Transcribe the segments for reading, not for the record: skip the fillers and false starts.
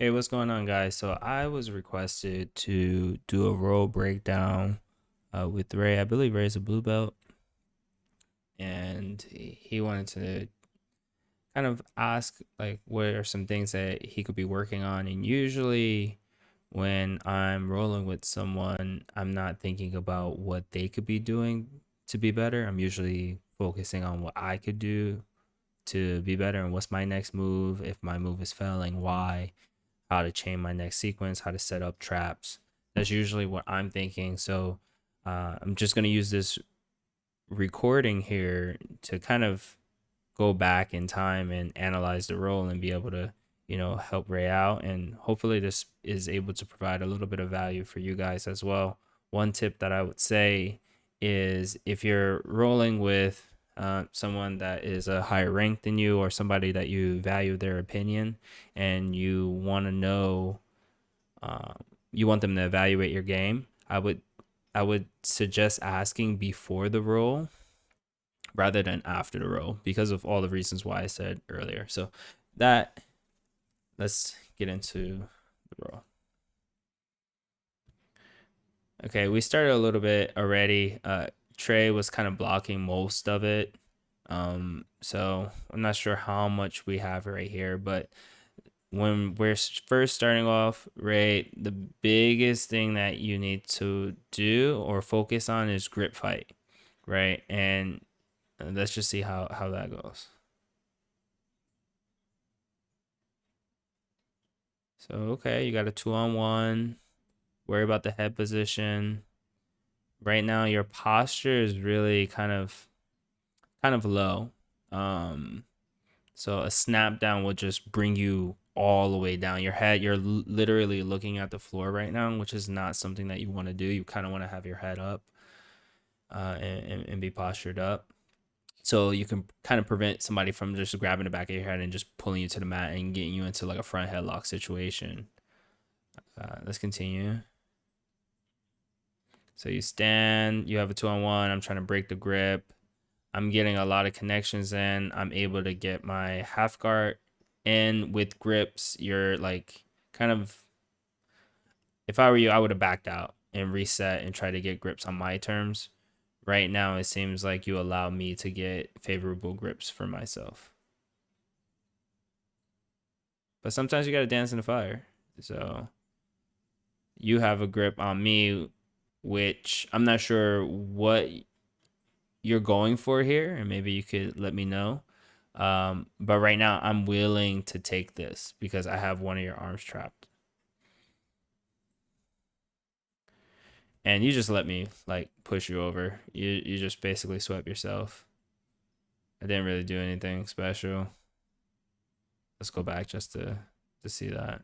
Hey, what's going on, guys? So I was requested to do a role breakdown with Ray. I believe Ray's a blue belt, and he wanted to kind of ask like what are some things that he could be working on. And usually, when I'm rolling with someone, I'm not thinking about what they could be doing to be better. I'm usually focusing on what I could do to be better and what's my next move. If my move is failing, why? How to chain my next sequence, how to set up traps. That's usually what I'm thinking. So I'm just going to use this recording here to kind of go back in time and analyze the role and be able to, help Ray out. And hopefully, this is able to provide a little bit of value for you guys as well. One tip that I would say is if you're rolling with someone that is a higher rank than you or somebody that you value their opinion and you want to know, uh, you want them to evaluate your game, I would suggest asking before the roll rather than after the roll because of all the reasons why I said earlier. So that let's get into the roll. Okay, we started a little bit already. Trey was kind of blocking most of it. So I'm not sure how much we have right here, but when we're first starting off, Ray, the biggest thing that you need to do or focus on is grip fight, right? And let's just see how that goes. So okay, you got a 2-on-1. Worry about the head position. Right now, your posture is really kind of low. Um, so a snap down will just bring you all the way down. Your head, you're literally looking at the floor right now, which is not something that you want to do. You kind of want to have your head up and be postured up. So you can kind of prevent somebody from just grabbing the back of your head and just pulling you to the mat and getting you into like a front headlock situation. Let's continue. So you stand, you have a 2-on-1. I'm trying to break the grip. I'm getting a lot of connections in. I'm able to get my half guard in with grips. You're like kind of, if I were you, I would have backed out and reset and try to get grips on my terms. Right now, it seems like you allow me to get favorable grips for myself. But sometimes you got to dance in the fire. So you have a grip on me, which I'm not sure what you're going for here, and maybe you could let me know. But right now, I'm willing to take this because I have one of your arms trapped, and you just let me like push you over. You just basically swept yourself. I didn't really do anything special. Let's go back just to see that.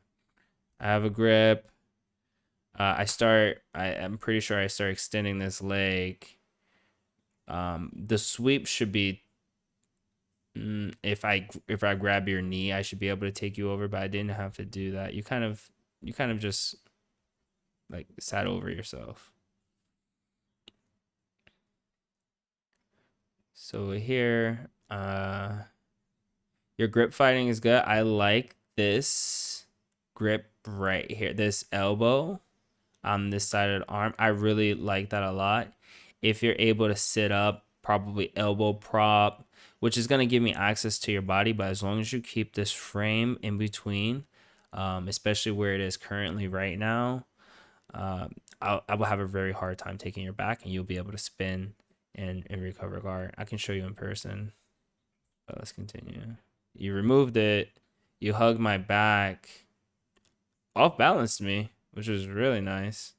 I have a grip. I'm pretty sure I start extending this leg. The sweep should be if I grab your knee, I should be able to take you over, but I didn't have to do that. You kind of just like sat over yourself. So here, your grip fighting is good. I like this grip right here, this elbow on this side of the arm. I really like that a lot. If you're able to sit up, probably elbow prop, which is going to give me access to your body. But as long as you keep this frame in between, especially where it is currently right now, um, I will have a very hard time taking your back, and you'll be able to spin and recover guard. I can show you in person. But let's continue. You removed it. You hugged my back. Off balanced me, which was really nice.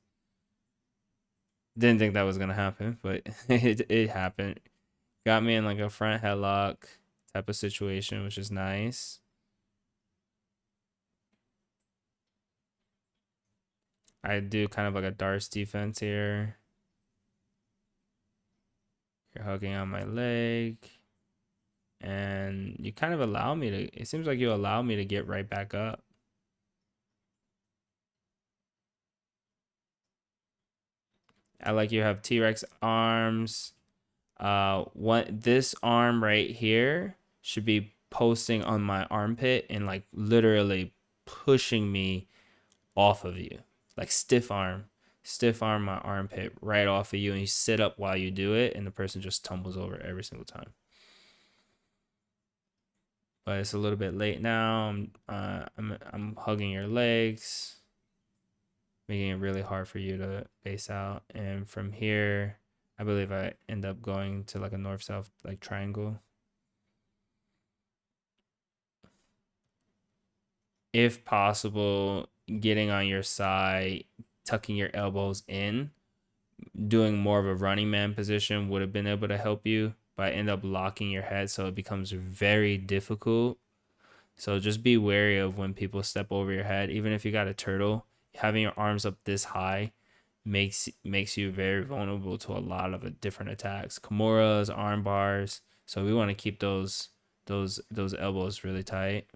Didn't think that was gonna happen, but it happened. Got me in like a front headlock type of situation, which is nice. I do kind of like a darts defense here. You're hugging on my leg. And you kind of allow me to, it seems like you allow me to get right back up. I like you have T-Rex arms. This arm right here should be posting on my armpit and like literally pushing me off of you, like stiff arm my armpit right off of you, and you sit up while you do it, and the person just tumbles over every single time. But it's a little bit late now. I'm hugging your legs, making it really hard for you to base out. And from here, I believe I end up going to like a north-south like triangle. If possible, getting on your side, tucking your elbows in, doing more of a running man position would have been able to help you, but I end up locking your head, so it becomes very difficult. So just be wary of when people step over your head. Even if you got a turtle, having your arms up this high makes you very vulnerable to a lot of different attacks, kimuras, arm bars. So we want to keep those elbows really tight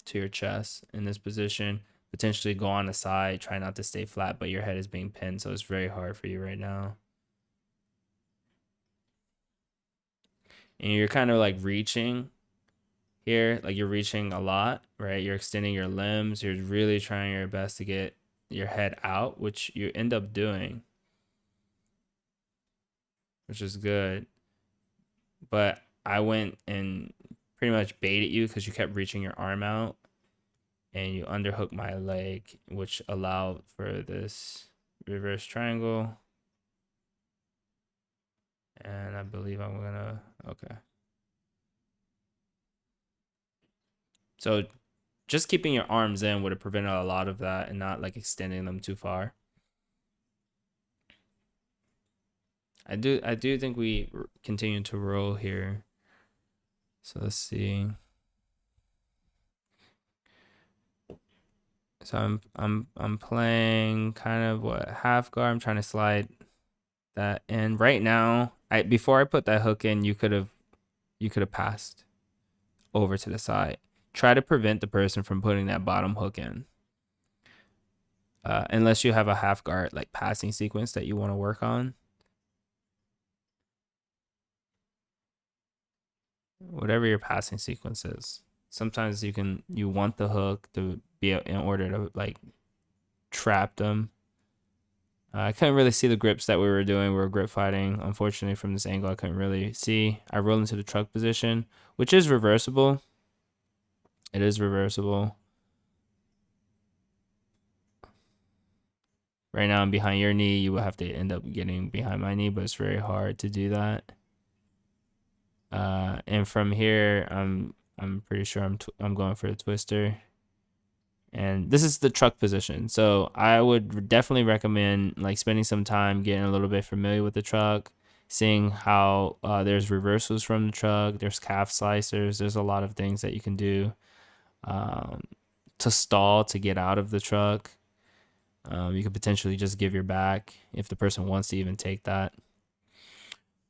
to your chest in this position. Potentially go on the side, try not to stay flat, but your head is being pinned, so it's very hard for you right now. And you're kind of like reaching here, like you're reaching a lot, right? You're extending your limbs, you're really trying your best to get your head out, which you end up doing, which is good. But I went and pretty much baited you because you kept reaching your arm out, and you underhooked my leg, which allowed for this reverse triangle. And I believe I'm gonna, okay. So just keeping your arms in would have prevented a lot of that and not like extending them too far. I do think we continue to roll here. So let's see. So I'm playing kind of what, half guard. I'm trying to slide that in. Right now, before I put that hook in, you could have passed over to the side. Try to prevent the person from putting that bottom hook in. Unless you have a half guard like passing sequence that you want to work on. Whatever your passing sequence is. Sometimes you want the hook to be in order to like trap them. I couldn't really see the grips that we were doing. We were grip fighting. Unfortunately, from this angle, I couldn't really see. I rolled into the truck position, which is reversible. It is reversible. Right now, I'm behind your knee. You will have to end up getting behind my knee, but it's very hard to do that. And from here, I'm pretty sure I'm going for the twister. And this is the truck position. So I would definitely recommend like spending some time getting a little bit familiar with the truck, seeing how there's reversals from the truck, there's calf slicers, there's a lot of things that you can do um, to stall to get out of the truck. You could potentially just give your back if the person wants to even take that.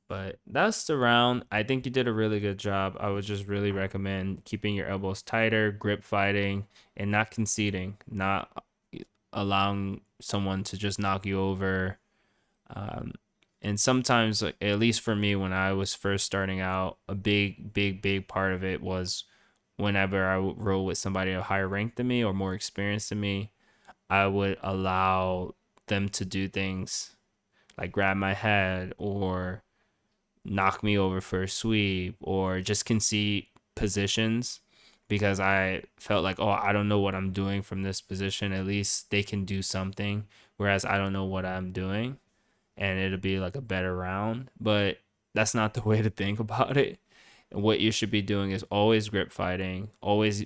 But that's the round. I think you did a really good job. I would just really recommend keeping your elbows tighter, grip fighting, and not conceding, not allowing someone to just knock you over. Um, and sometimes, like, at least for me, when I was first starting out, a big, big, big part of it was whenever I would roll with somebody a higher rank than me or more experienced than me, I would allow them to do things like grab my head or knock me over for a sweep or just concede positions because I felt like, oh, I don't know what I'm doing from this position. At least they can do something, whereas I don't know what I'm doing, and it'll be like a better round. But that's not the way to think about it. What you should be doing is always grip fighting, always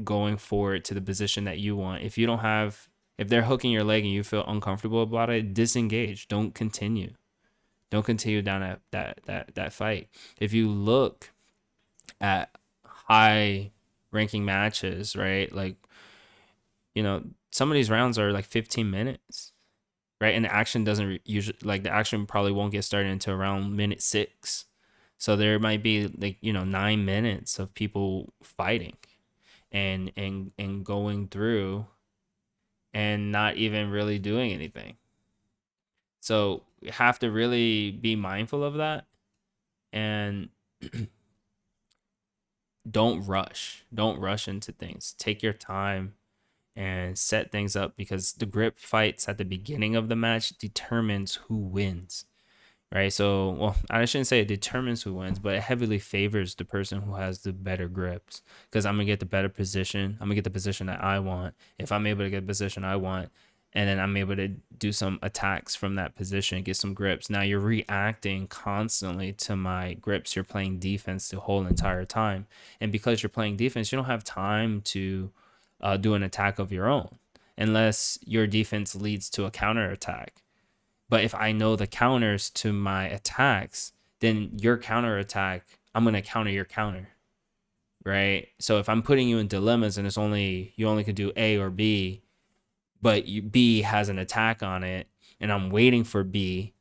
going forward to the position that you want. If they're hooking your leg and you feel uncomfortable about it, disengage. Don't continue. Don't continue down that fight. If you look at high ranking matches, right? Like, some of these rounds are like 15 minutes, right? And the action doesn't usually, like, the action probably won't get started until around minute 6. So there might be like, 9 minutes of people fighting and going through and not even really doing anything. So you have to really be mindful of that. And don't rush into things. Take your time and set things up, because the grip fights at the beginning of the match determines who wins, right? So, well, I shouldn't say it determines who wins, but it heavily favors the person who has the better grips, because I'm gonna get the better position. I'm gonna get the position that I want. If I'm able to get the position I want, and then I'm able to do some attacks from that position, get some grips. Now you're reacting constantly to my grips. You're playing defense the whole entire time, and because you're playing defense, you don't have time to do an attack of your own, unless your defense leads to a counter attack. But if I know the counters to my attacks, then your counter attack, I'm gonna counter your counter, right? So if I'm putting you in dilemmas and it's only you only can do A or B, but B has an attack on it, and I'm waiting for B,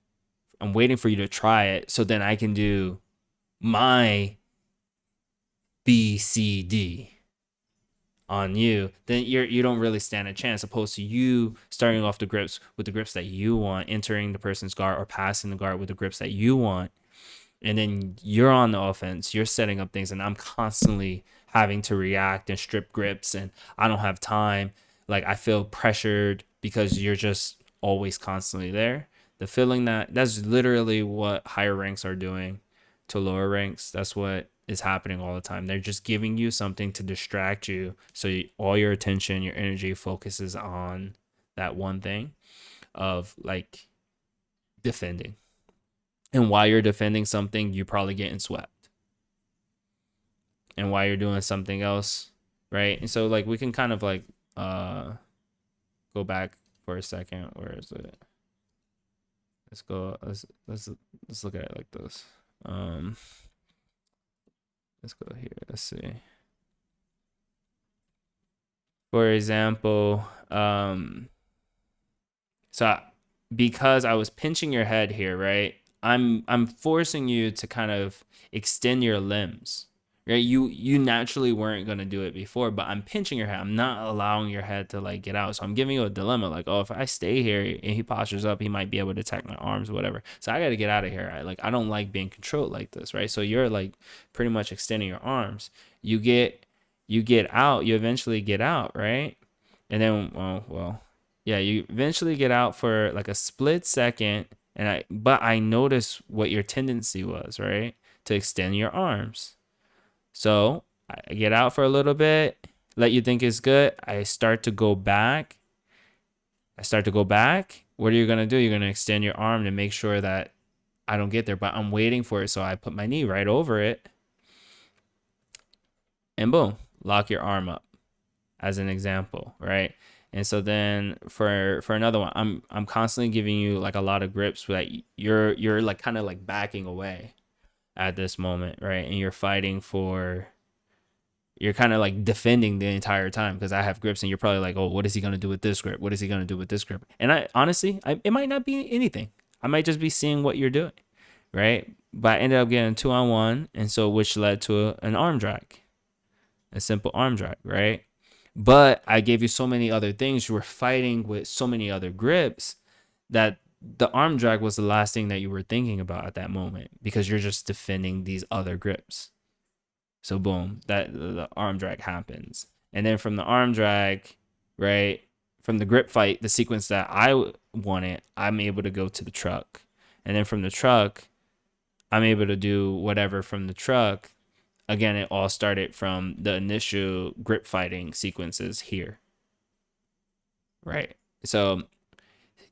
I'm waiting for you to try it, so then I can do my B, C, D on you, then you don't really stand a chance, opposed to you starting off the grips with the grips that you want, entering the person's guard or passing the guard with the grips that you want, and then you're on the offense, you're setting up things, and I'm constantly having to react and strip grips, and I don't have time. Like, I feel pressured because you're just always constantly there. The feeling that's literally what higher ranks are doing to lower ranks. That's what is happening all the time. They're just giving you something to distract you, so all your attention, your energy focuses on that one thing of like defending. And while you're defending something, you're probably getting swept. And while you're doing something else, right? And so like we can kind of like go back for a second. Where is it? Let's go. Let's look at it like this. Let's go here. Let's see. For example, so because I was pinching your head here, right? I'm forcing you to kind of extend your limbs. Right? You naturally weren't gonna do it before, but I'm pinching your head. I'm not allowing your head to like get out. So I'm giving you a dilemma, like, oh, if I stay here and he postures up, he might be able to attack my arms, whatever. So I gotta get out of here. I don't like being controlled like this, right? So you're like pretty much extending your arms. You get out, you eventually get out, right? And then yeah, you eventually get out for like a split second, but I noticed what your tendency was, right? To extend your arms. So I get out for a little bit, let you think it's good. I start to go back. What are you going to do? You're going to extend your arm to make sure that I don't get there, but I'm waiting for it. So I put my knee right over it, and boom, lock your arm up as an example, right? And so then for another one, I'm constantly giving you like a lot of grips that you're like kind of like backing away at this moment, right? And you're kind of like defending the entire time because I have grips, and you're probably like, oh, what is he going to do with this grip? What is he going to do with this grip? And I honestly, it might not be anything. I might just be seeing what you're doing, right? But I ended up getting 2-on-1, and so which led to an arm drag, a simple arm drag, right? But I gave you so many other things. You were fighting with so many other grips that the arm drag was the last thing that you were thinking about at that moment, because you're just defending these other grips. So boom, that the arm drag happens. And then from the arm drag, right, from the grip fight, the sequence that I wanted, I'm able to go to the truck. And then from the truck, I'm able to do whatever from the truck. Again, it all started from the initial grip fighting sequences here. Right. So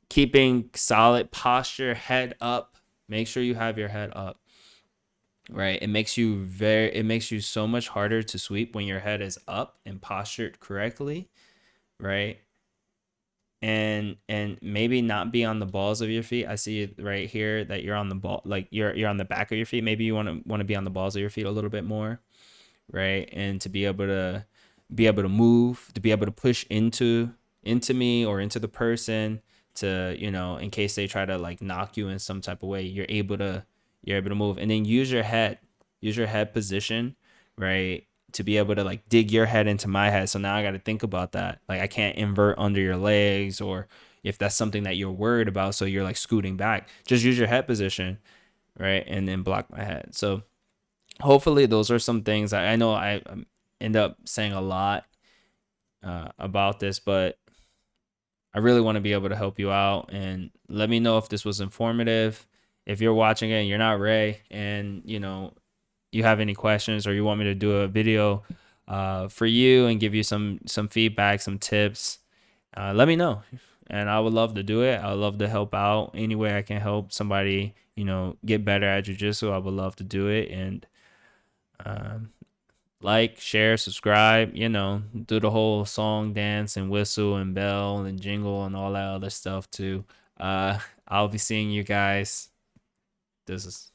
keeping solid posture, head up, make sure you have your head up. Right. It makes you so much harder to sweep when your head is up and postured correctly. Right. And maybe not be on the balls of your feet. I see it right here that you're on the ball, like you're on the back of your feet. Maybe you want to be on the balls of your feet a little bit more, right? And to be able to move, to be able to push into me or into the person, to, in case they try to like knock you in some type of way, you're able to move. And then use your head position, right? To be able to like dig your head into my head. So now I got to think about that. Like, I can't invert under your legs, or if that's something that you're worried about, so you're like scooting back, just use your head position, right? And then block my head. So hopefully those are some things I know I end up saying a lot about this, but I really want to be able to help you out. And let me know if this was informative. If you're watching it and you're not Ray, and you have any questions, or you want me to do a video for you and give you some feedback, some tips, let me know, and I would love to do it. I would love to help out any way I can help somebody, get better at jujitsu. I would love to do it. And um, like, share, subscribe, do the whole song, dance, and whistle, and bell, and jingle, and all that other stuff too. I'll be seeing you guys. This is